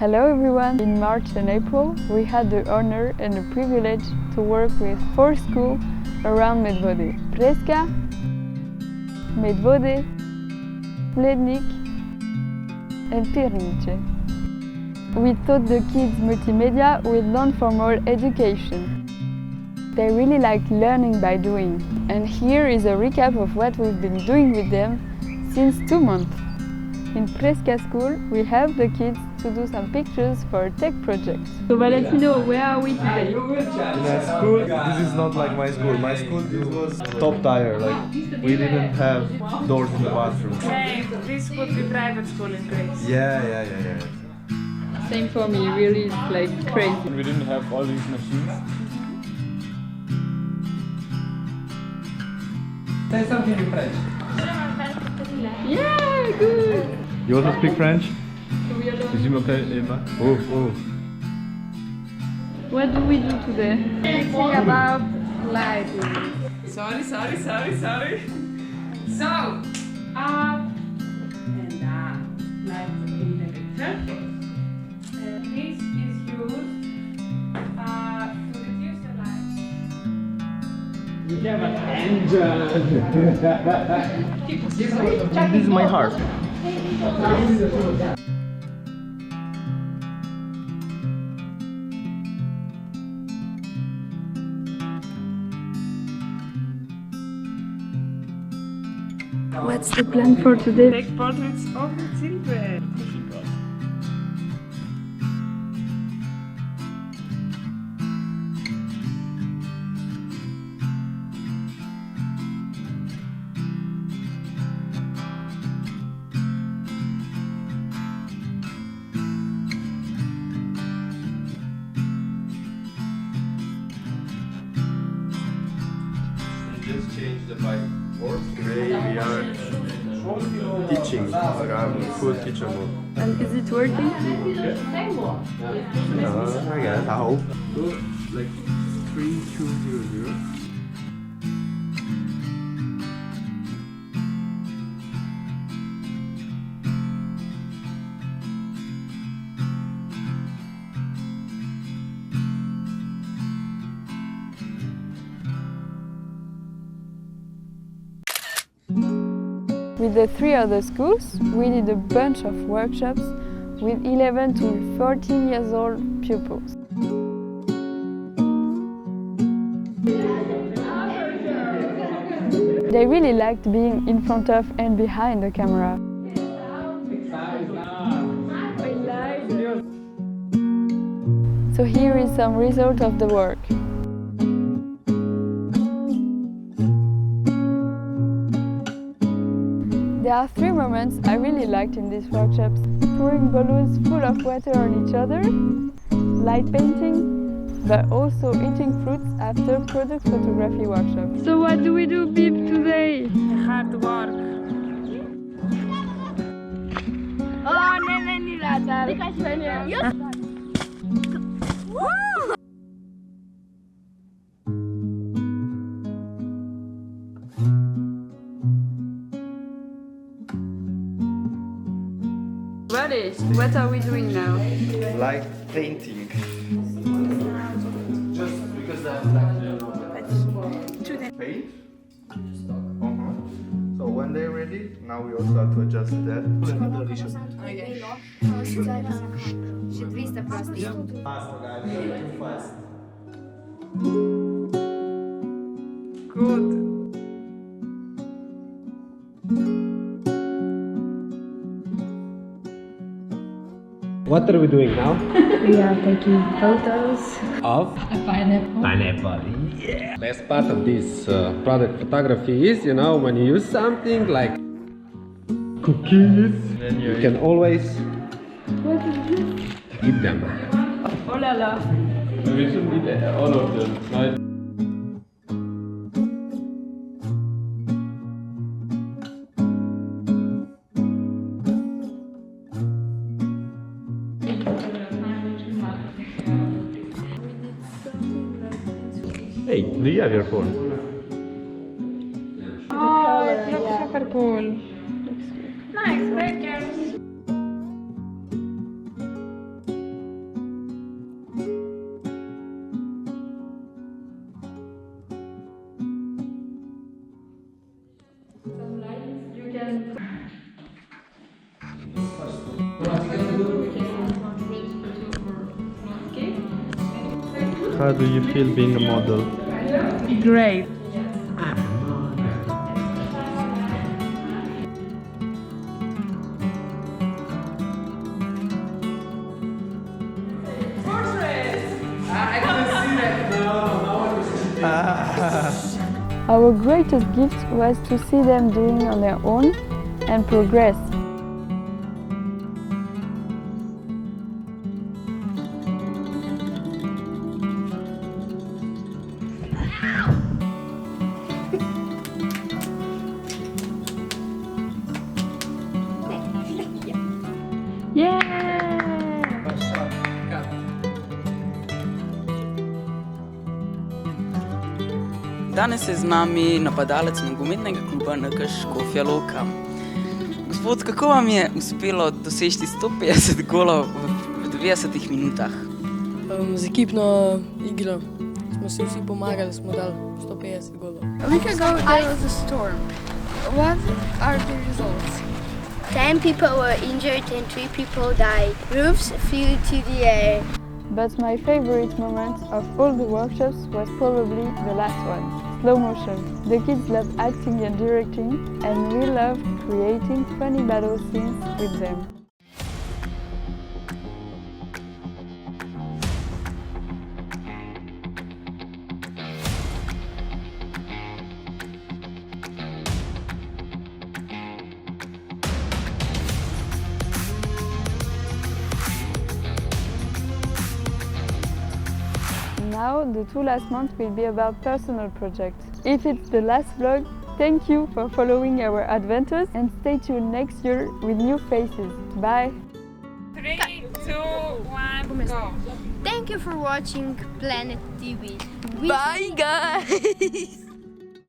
Hello everyone! In March and April we had the honor and the privilege to work with 4 schools around Medvode. Preska, Medvode, Slovene and Pirnice. We taught the kids multimedia with non-formal education. They really liked learning by doing. And here is a recap of what we've been doing with them since 2 months. In Preska school, we helped the kids to do some pictures for a tech project. So Valentino, where are we today? In a school, this is not like my school. My school, this was top tier. Like, we didn't have doors in the bathroom. Same. This would be private school in Greece. Yeah. Same for me, really, it's like crazy. We didn't have all these machines. Say something in French. Yeah, good! You also speak French? Oh. What do we do today? Thinking about lighting. Sorry. So, up and down, like in the picture. This is used to reduce the light. We have an engine. This is my heart. What's the plan for today? Take portraits of the children. Just change the bike. Today we are teaching. Like I'm full teacher mode. And is it working? I guess. I hope. So, like 3200. With the 3 other schools, we did a bunch of workshops with 11 to 14 years old pupils. They really liked being in front of and behind the camera. So here is some result of the work. There are 3 moments I really liked in these workshops. Pouring balloons full of water on each other, light painting, but also eating fruits after product photography workshop. So what do we do, Bib, today? Hard work. Oh, ne veni radar. Ready? What are we doing now? Like painting. Just because I like paint. So when they're ready, now we also have to adjust that. Și 200 prosti. Fast. Good. What are we doing now? We are taking photos. Of A pineapple. pineapple. Yeah. Best part of this product photography is, when you use something like cookies, Then you can always eat them. Oh la la. We shouldn't eat all of them, right? Hey, do you have your phone? Oh, it looks super cool. Nice, very How do you feel being a model? Great. Our greatest gift was to see them doing on their own and progress. Danes je z nami napadalec nogometnega kluba NK Škofja Loka. Gospod, kako vam je uspelo doseči 150 golov v 90 minutah? Z ekipno igro smo si vsi pomagali, smo dali 150 golov. A week ago there was a storm. What are the results? 10 people were injured and 3 people died. Roofs flew to the air. But my favorite moment of all the workshops was probably the last one, slow motion. The kids loved acting and directing, and we loved creating funny battle scenes with them. Now, the 2 last months will be about personal projects. If it's the last vlog, thank you for following our adventures and stay tuned next year with new faces. Bye! 3, 2, 1, go! Thank you for watching Planet TV. Bye guys!